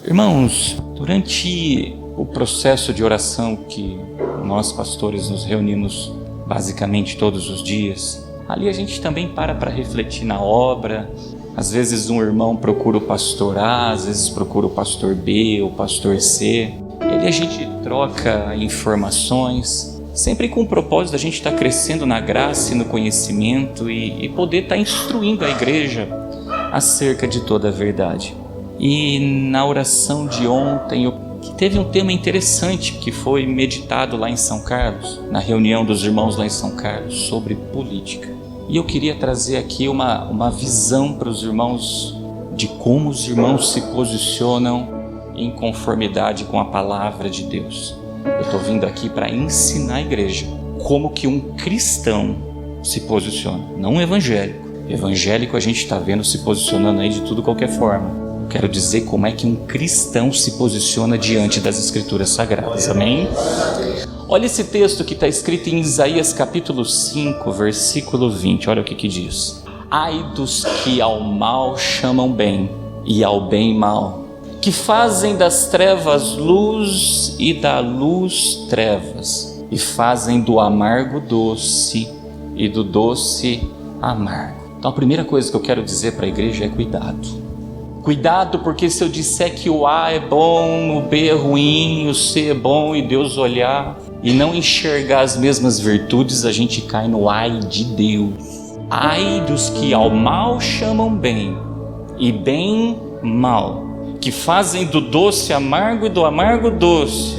Irmãos, durante o processo de oração que nós pastores nos reunimos basicamente todos os dias, ali a gente também para refletir na obra. Às vezes um irmão procura o pastor A, às vezes procura o pastor B, o pastor C, e ali a gente troca informações, sempre com o propósito da gente estar crescendo na graça e no conhecimento e poder estar instruindo a igreja acerca de toda a verdade. E na oração de ontem, que teve um tema interessante que foi meditado lá em São Carlos, na reunião dos irmãos lá em São Carlos, sobre política. E eu queria trazer aqui uma visão para os irmãos de como os irmãos se posicionam em conformidade com a palavra de Deus. Eu estou vindo aqui para ensinar a igreja como que um cristão se posiciona, não um evangélico. Evangélico a gente está vendo se posicionando aí de tudo qualquer forma. Eu quero dizer como é que um cristão se posiciona diante das Escrituras Sagradas, amém? Olha esse texto que está escrito em Isaías capítulo 5, versículo 20, olha o que diz. Ai dos que ao mal chamam bem e ao bem mal, que fazem das trevas luz e da luz trevas, e fazem do amargo doce e do doce amargo. Então a primeira coisa que eu quero dizer para a igreja é cuidado. Cuidado, porque se eu disser que o A é bom, o B é ruim, o C é bom, e Deus olhar e não enxergar as mesmas virtudes, a gente cai no ai de Deus. Ai dos que ao mal chamam bem e bem mal, que fazem do doce amargo e do amargo doce,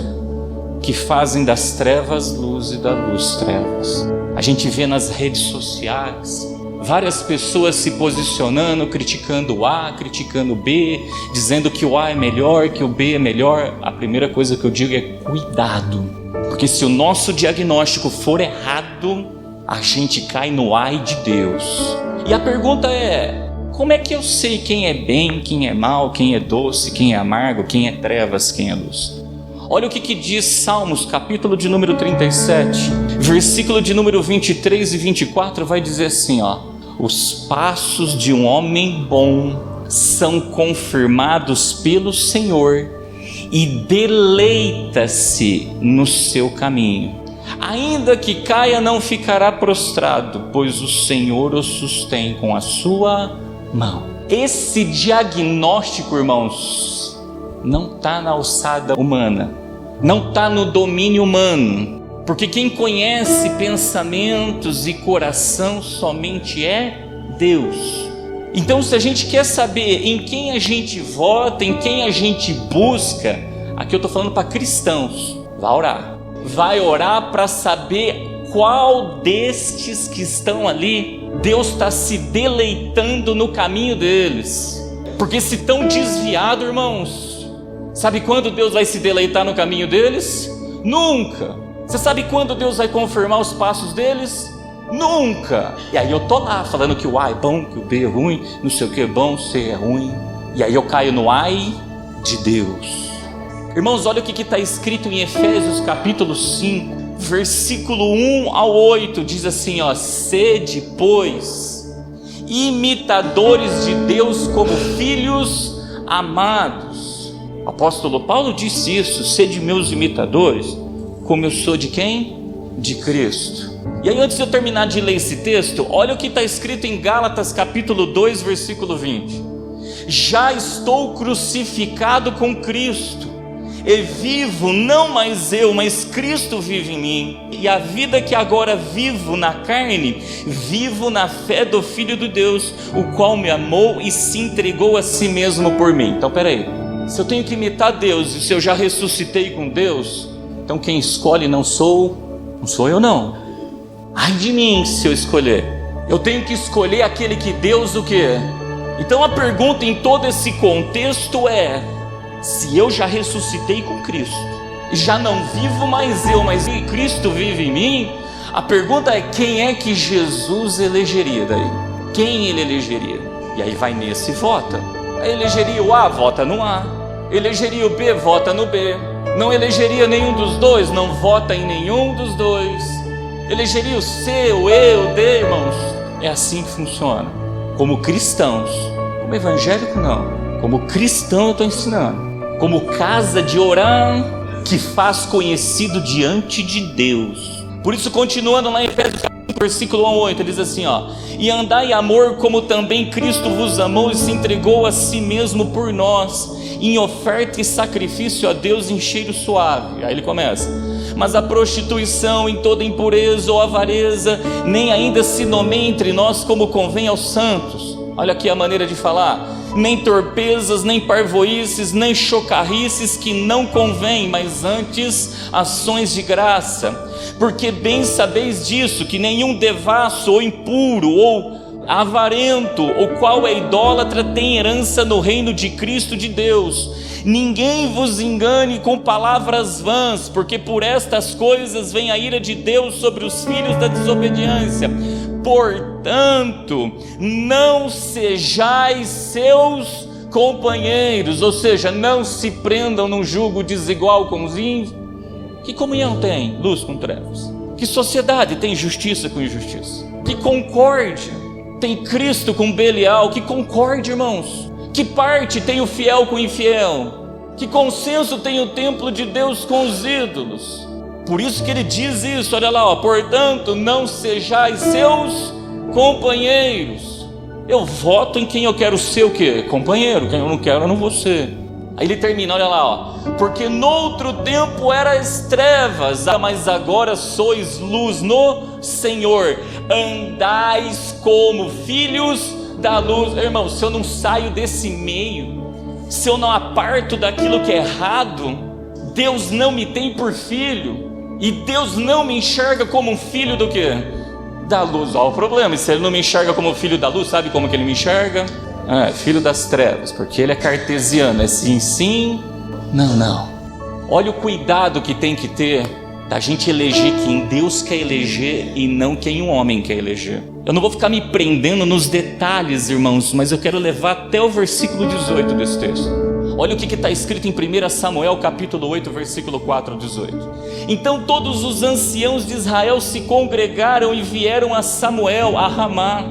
que fazem das trevas luz e da luz trevas. A gente vê nas redes sociais várias pessoas se posicionando, criticando o A, criticando o B, dizendo que o A é melhor, que o B é melhor. A primeira coisa que eu digo é cuidado, porque se o nosso diagnóstico for errado, a gente cai no ai de Deus. E a pergunta é: como é que eu sei quem é bem, quem é mal, quem é doce, quem é amargo, quem é trevas, quem é luz? Olha o que diz Salmos, capítulo de número 37, versículo de número 23 e 24, vai dizer assim, ó: os passos de um homem bom são confirmados pelo Senhor e deleita-se no seu caminho. Ainda que caia, não ficará prostrado, pois o Senhor o sustém com a sua mão. Esse diagnóstico, irmãos, não está na alçada humana, não está no domínio humano, porque quem conhece pensamentos e coração somente é Deus. Então, se a gente quer saber em quem a gente vota, em quem a gente busca, aqui eu estou falando para cristãos, vai orar para saber qual destes que estão ali Deus está se deleitando no caminho deles. Porque se estão desviados, irmãos, sabe quando Deus vai se deleitar no caminho deles? Nunca. Você sabe quando Deus vai confirmar os passos deles? Nunca. E aí eu tô lá falando que o A é bom, que o B é ruim, não sei o que é bom, C é ruim. E aí eu caio no ai de Deus. Irmãos, olha o que está escrito em Efésios capítulo 5, versículo 1 ao 8, diz assim, ó: sede, pois, imitadores de Deus como filhos amados. O apóstolo Paulo disse isso: sede meus imitadores, como eu sou de quem? De Cristo. E aí, antes de eu terminar de ler esse texto, olha o que está escrito em Gálatas capítulo 2, versículo 20. Já estou crucificado com Cristo, e vivo não mais eu, mas Cristo vive em mim. E a vida que agora vivo na carne, vivo na fé do Filho de Deus, o qual me amou e se entregou a si mesmo por mim. Então peraí, se eu tenho que imitar Deus, e se eu já ressuscitei com Deus, então quem escolhe não sou eu não. Ai de mim se eu escolher. Eu tenho que escolher aquele que Deus o quê? Então a pergunta em todo esse contexto é: se eu já ressuscitei com Cristo, já não vivo mais eu, mas Cristo vive em mim, a pergunta é: quem é que Jesus elegeria daí? Quem ele elegeria? E aí vai nesse e vota. Elegeria o A, vota no A. Elegeria o B, vota no B. Não elegeria nenhum dos dois, não vota em nenhum dos dois. Elegeria o C, o E, o D, irmãos. É assim que funciona. Como cristãos, como evangélico não, como cristão eu estou ensinando. como casa de orar, que faz conhecido diante de Deus. Por isso, continuando lá em Efésios versículo 8, ele diz assim, e andai em amor, como também Cristo vos amou e se entregou a si mesmo por nós, em oferta e sacrifício a Deus em cheiro suave. Aí ele começa: mas a prostituição em toda impureza ou avareza, nem ainda se nomeia entre nós como convém aos santos. Olha aqui a maneira de falar: nem torpezas, nem parvoíces, nem chocarrices, que não convém, mas antes ações de graça. Porque bem sabeis disso, que nenhum devasso ou impuro ou avarento, o qual é idólatra, tem herança no reino de Cristo de Deus. Ninguém vos engane com palavras vãs, porque por estas coisas vem a ira de Deus sobre os filhos da desobediência. Portanto, não sejais seus companheiros, ou seja, não se prendam num jugo desigual com os ímpios. Que comunhão tem luz com trevas? Que sociedade tem justiça com injustiça? Que concórdia tem Cristo com Belial? Que concórdia, irmãos? Que parte tem o fiel com o infiel? Que consenso tem o templo de Deus com os ídolos? Por isso que ele diz isso, olha lá, portanto, não sejais seus companheiros. Eu voto em quem eu quero ser o quê? Companheiro. Quem eu não quero, eu não vou ser. Aí ele termina, olha lá, porque noutro tempo eras trevas, mas agora sois luz no Senhor, andais como filhos da luz. Irmão, se eu não saio desse meio, se eu não aparto daquilo que é errado, Deus não me tem por filho, e Deus não me enxerga como um filho do quê? Da luz. Olha o problema: e se ele não me enxerga como filho da luz, sabe como que ele me enxerga? Filho das trevas, porque ele é cartesiano, é sim, sim, não, não. Olha o cuidado que tem que ter da gente eleger quem Deus quer eleger e não quem um homem quer eleger. Eu não vou ficar me prendendo nos detalhes, irmãos, mas eu quero levar até o versículo 18 desse texto. Olha o que está escrito em 1 Samuel capítulo 8, versículo 4 a 18. Então todos os anciãos de Israel se congregaram e vieram a Samuel a Ramá,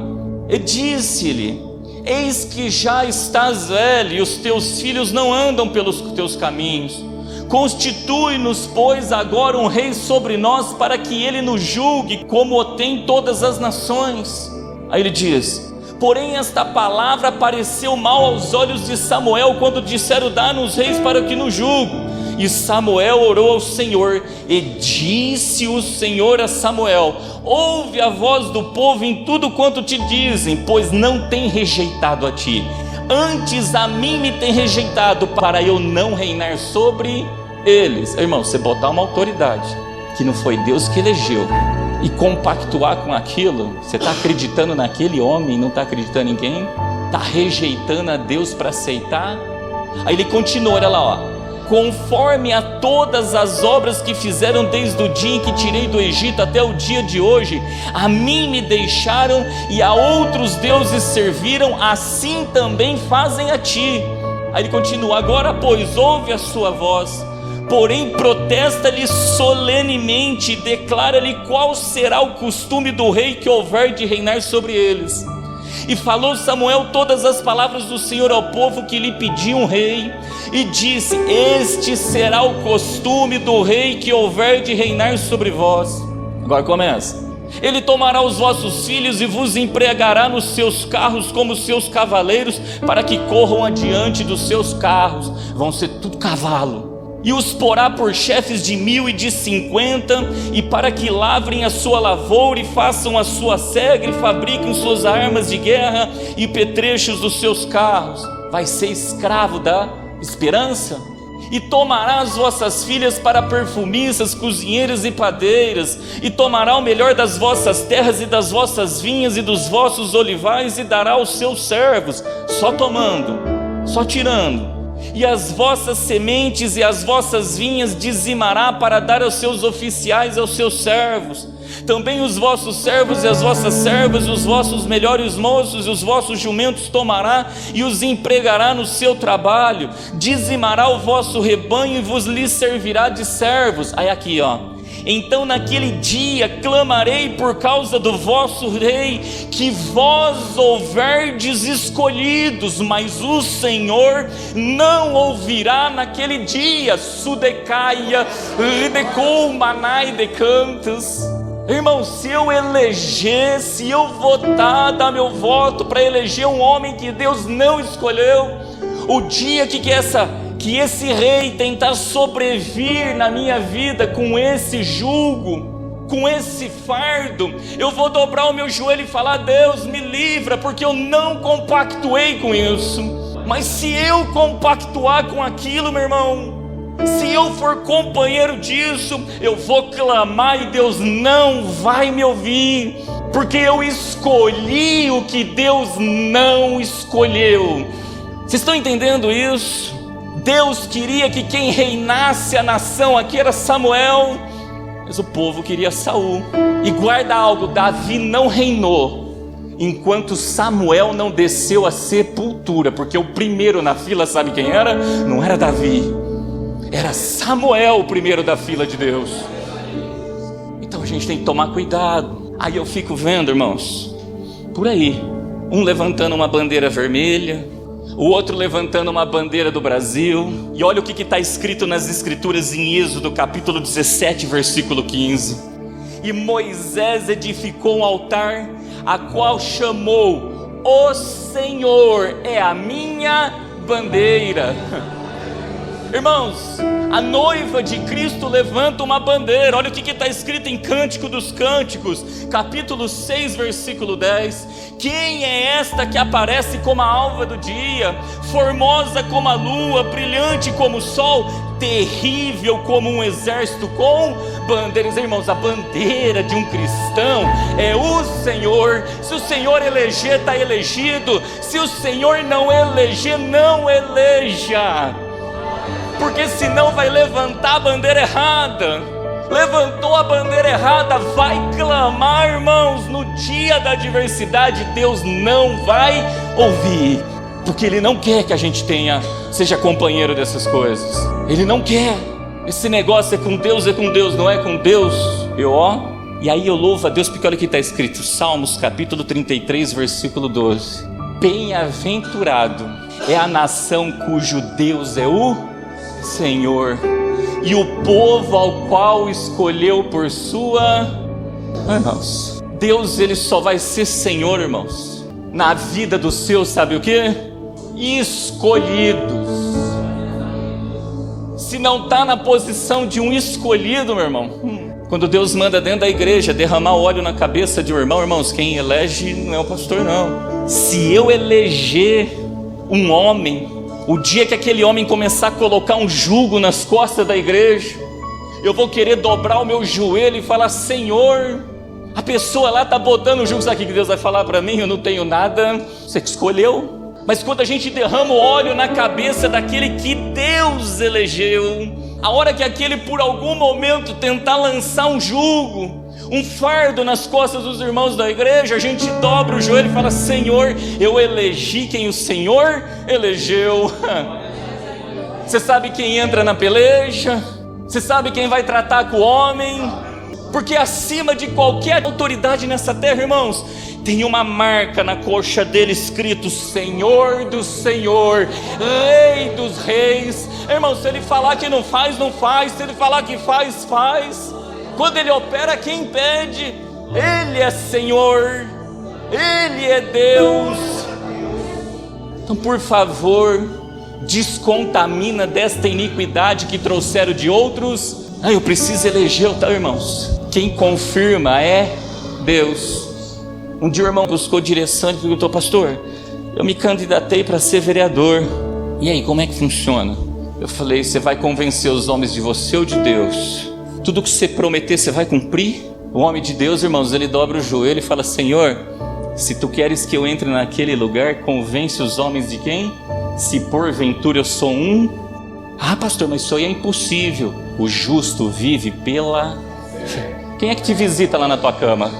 e disse-lhe: eis que já estás velho, e os teus filhos não andam pelos teus caminhos. Constitui-nos, pois, agora um rei sobre nós, para que ele nos julgue, como o tem todas as nações. Aí ele diz: porém esta palavra pareceu mal aos olhos de Samuel, quando disseram: dá-nos reis para que nos julgue. E Samuel orou ao Senhor, e disse o Senhor a Samuel: ouve a voz do povo em tudo quanto te dizem, pois não tem rejeitado a ti, antes a mim me tem rejeitado, para eu não reinar sobre eles. Irmão, você botar uma autoridade que não foi Deus que elegeu e compactuar com aquilo, você está acreditando naquele homem, não está acreditando em quem? Está rejeitando a Deus para aceitar? Aí ele continua, olha lá, conforme a todas as obras que fizeram desde o dia em que tirei do Egito até o dia de hoje, a mim me deixaram e a outros deuses serviram, assim também fazem a ti. Aí ele continua: agora pois ouve a sua voz, porém protesta-lhe solenemente e declara-lhe qual será o costume do rei que houver de reinar sobre eles. E falou Samuel todas as palavras do Senhor ao povo que lhe pediam um rei, e disse: este será o costume do rei que houver de reinar sobre vós. Agora começa: ele tomará os vossos filhos e vos empregará nos seus carros como seus cavaleiros, para que corram adiante dos seus carros. Vão ser tudo cavalo. E os porá por chefes de 1000 e de 50, e para que lavrem a sua lavoura e façam a sua cega e fabriquem suas armas de guerra e petrechos dos seus carros. Vai ser escravo da esperança? E tomará as vossas filhas para perfumistas, cozinheiras e padeiras, e tomará o melhor das vossas terras e das vossas vinhas e dos vossos olivais, e dará aos seus servos, só tomando, só tirando. E as vossas sementes e as vossas vinhas dizimará para dar aos seus oficiais e aos seus servos. Também os vossos servos e as vossas servas, os vossos melhores moços e os vossos jumentos tomará e os empregará no seu trabalho. Dizimará o vosso rebanho e vos lhe servirá de servos. Aí aqui Então naquele dia clamarei por causa do vosso rei, que vós houverdes escolhidos, mas o Senhor não ouvirá naquele dia. Sudecaia, ridecou, manai decantas. Irmão, se eu eleger, se eu votar, dar meu voto para eleger um homem que Deus não escolheu, o dia que esse rei tentar sobrevir na minha vida com esse jugo, com esse fardo, eu vou dobrar o meu joelho e falar: Deus, me livra, porque eu não compactuei com isso. Mas se eu compactuar com aquilo, meu irmão, se eu for companheiro disso, eu vou clamar e Deus não vai me ouvir, porque eu escolhi o que Deus não escolheu. Vocês estão entendendo isso? Deus queria que quem reinasse a nação aqui era Samuel, mas o povo queria Saul. E guarda algo, Davi não reinou enquanto Samuel não desceu à sepultura, porque o primeiro na fila, sabe quem era? Não era Davi, era Samuel, o primeiro da fila de Deus. Então a gente tem que tomar cuidado. Aí eu fico vendo, irmãos, por aí, um levantando uma bandeira vermelha, o outro levantando uma bandeira do Brasil. E olha o que está escrito nas escrituras em Êxodo capítulo 17, versículo 15. E Moisés edificou um altar, a qual chamou: o Senhor é a minha bandeira. Irmãos, a noiva de Cristo levanta uma bandeira. Olha o que está escrito em Cântico dos Cânticos, capítulo 6, versículo 10. Quem é esta que aparece como a alva do dia, formosa como a lua, brilhante como o sol, terrível como um exército com bandeiras? Irmãos, a bandeira de um cristão é o Senhor. Se o Senhor eleger, está elegido. Se o Senhor não eleger, não eleja, porque senão vai levantar a bandeira errada. Levantou a bandeira errada, vai clamar, irmãos, no dia da adversidade, Deus não vai ouvir, porque Ele não quer que a gente seja companheiro dessas coisas. Ele não quer. Esse negócio é com Deus, não é com Deus. E aí eu louvo a Deus, porque olha o que está escrito, Salmos capítulo 33, versículo 12. Bem-aventurado é a nação cujo Deus é o Senhor, e o povo ao qual escolheu por sua... Irmãos, Deus, Ele só vai ser Senhor, irmãos, na vida dos seus, sabe o que? Escolhidos. Se não está na posição de um escolhido, meu irmão, quando Deus manda dentro da igreja derramar óleo na cabeça de um irmão, irmãos, quem elege não é o pastor, não. Se eu eleger um homem, o dia que aquele homem começar a colocar um jugo nas costas da igreja, eu vou querer dobrar o meu joelho e falar: Senhor, a pessoa lá está botando o jugo. Sabe o que Deus vai falar para mim? Eu não tenho nada, você que escolheu. Mas quando a gente derrama o óleo na cabeça daquele que Deus elegeu, a hora que aquele por algum momento tentar lançar um jugo, um fardo nas costas dos irmãos da igreja, a gente dobra o joelho e fala: Senhor, eu elegi quem o Senhor elegeu. Você sabe quem entra na peleja, você sabe quem vai tratar com o homem, porque acima de qualquer autoridade nessa terra, irmãos, tem uma marca na coxa dele escrito: Senhor do Senhor, Rei dos Reis. Irmão, se ele falar que não faz, não faz. Se ele falar que faz, faz. Quando Ele opera, quem impede? Ele é Senhor, Ele é Deus. Então, por favor, descontamina desta iniquidade que trouxeram de outros. Eu preciso eleger, tá, irmãos? Quem confirma é Deus. Um dia o irmão buscou direção e perguntou: pastor, eu me candidatei para ser vereador, e aí, como é que funciona? Eu falei: você vai convencer os homens de você ou de Deus? Tudo que você prometer, você vai cumprir? O homem de Deus, irmãos, ele dobra o joelho e fala: Senhor, se tu queres que eu entre naquele lugar, convence os homens de quem? Se porventura eu sou um... pastor, mas isso aí é impossível. O justo vive pela fé. Quem é que te visita lá na tua cama?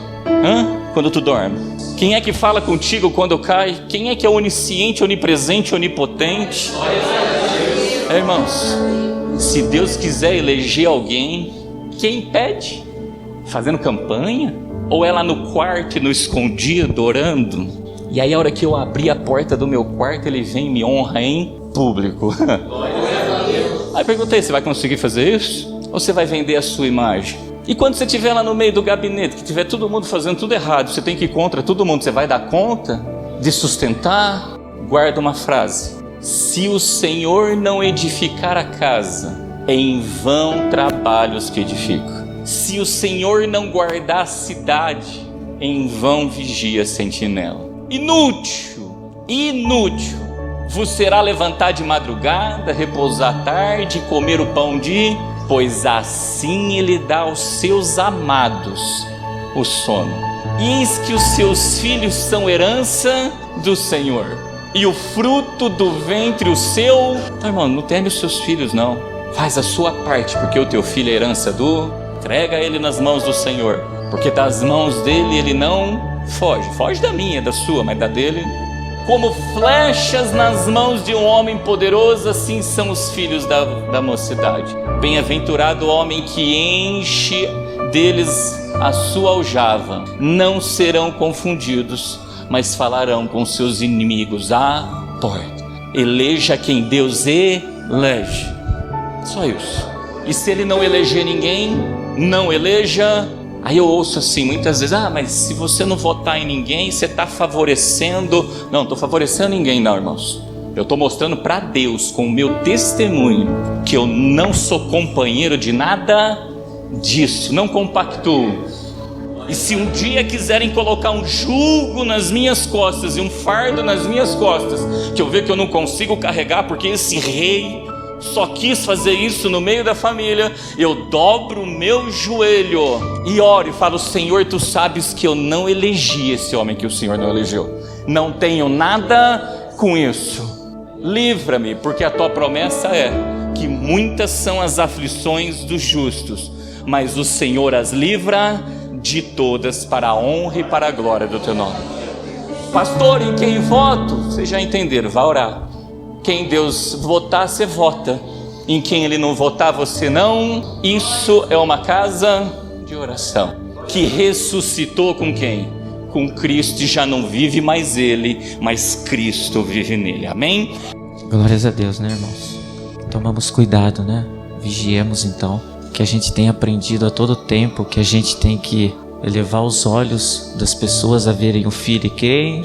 Quando tu dorme? Quem é que fala contigo quando cai? Quem é que é onisciente, onipresente, onipotente? Irmãos, se Deus quiser eleger alguém, Quem impede? Fazendo campanha? Ou é lá no quarto e no escondido, orando? E aí a hora que eu abri a porta do meu quarto, ele vem e me honra em público. Aí perguntei, você vai conseguir fazer isso? Ou você vai vender a sua imagem? E quando você estiver lá no meio do gabinete, que tiver todo mundo fazendo tudo errado, você tem que ir contra todo mundo, você vai dar conta de sustentar? Guarda uma frase: se o Senhor não edificar a casa, em vão trabalham os que edificam. Se o Senhor não guardar a cidade, em vão vigia a sentinela. Inútil, inútil vos será levantar de madrugada, repousar à tarde, comer o pão de... Pois assim ele dá aos seus amados o sono. E eis que os seus filhos são herança do Senhor, e o fruto do ventre o seu... Então, irmão, não teme os seus filhos, não. Faz a sua parte, porque o teu filho é herança do... Entrega ele nas mãos do Senhor, porque das mãos dele ele não foge. Foge da minha, da sua, mas da dele. Como flechas nas mãos de um homem poderoso, assim são os filhos da mocidade. Bem-aventurado o homem que enche deles a sua aljava. Não serão confundidos, mas falarão com seus inimigos à porta. Eleja quem Deus elege. Só isso. E se ele não eleger ninguém, não eleja. Aí eu ouço assim muitas vezes: mas se você não votar em ninguém, você está favorecendo... Não, estou favorecendo ninguém não, irmãos. Eu estou mostrando para Deus, com o meu testemunho, que eu não sou companheiro de nada disso, não compactuo. E se um dia quiserem colocar um jugo nas minhas costas e um fardo nas minhas costas, que eu vejo que eu não consigo carregar, porque esse rei só quis fazer isso no meio da família, eu dobro o meu joelho e oro e falo: Senhor, tu sabes que eu não elegi esse homem que o Senhor não elegeu, não tenho nada com isso, livra-me, porque a tua promessa é que muitas são as aflições dos justos, mas o Senhor as livra de todas, para a honra e para a glória do teu nome. Pastor, em quem voto? Vocês já entenderam, vai orar. Quem Deus votar, você vota. Em quem Ele não votar, você não. Isso é uma casa de oração, que ressuscitou com quem? Com Cristo, e já não vive mais Ele, mas Cristo vive nele. Amém? Glórias a Deus, né, irmãos? Tomamos cuidado, né? Vigiemos então, que a gente tem aprendido a todo tempo que a gente tem que elevar os olhos das pessoas a verem o Filho e quem...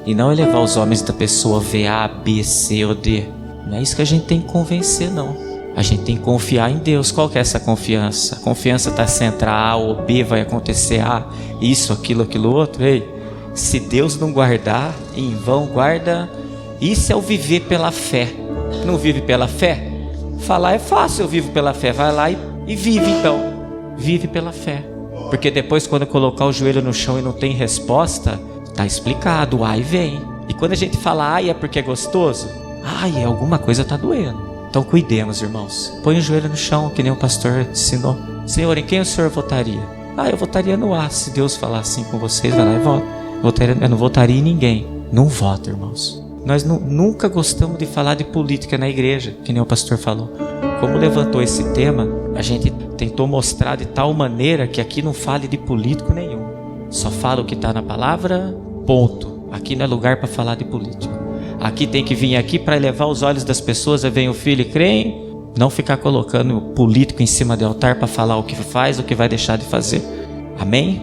E não elevar os homens da pessoa a ver A, B, C ou D. Não é isso que a gente tem que convencer, não. A gente tem que confiar em Deus. Qual que é essa confiança? A confiança está se entrar A ou B, vai acontecer A, isso, aquilo, aquilo outro. Ei, se Deus não guardar, em vão guarda. Isso é o viver pela fé. Não vive pela fé? Falar é fácil, eu vivo pela fé. Vai lá e vive então. Vive pela fé. Porque depois, quando colocar o joelho no chão e não tem resposta... Está explicado, o ai vem. E quando a gente fala ai é porque é gostoso, ai, alguma coisa está doendo. Então cuidemos, irmãos. Põe o joelho no chão, que nem o pastor ensinou. Senhor, em quem o senhor votaria? Eu votaria no A. Se Deus falar assim com vocês, vai lá e vota. Eu não votaria em ninguém. Não vota, irmãos. Nós nunca gostamos de falar de política na igreja, que nem o pastor falou. Como levantou esse tema, a gente tentou mostrar de tal maneira que aqui não fale de político nenhum. Só fala o que está na palavra, ponto. Aqui não é lugar para falar de política. Aqui tem que vir aqui para elevar os olhos das pessoas a ver o Filho e creem. Não ficar colocando o político em cima do altar para falar o que faz, o que vai deixar de fazer. Amém?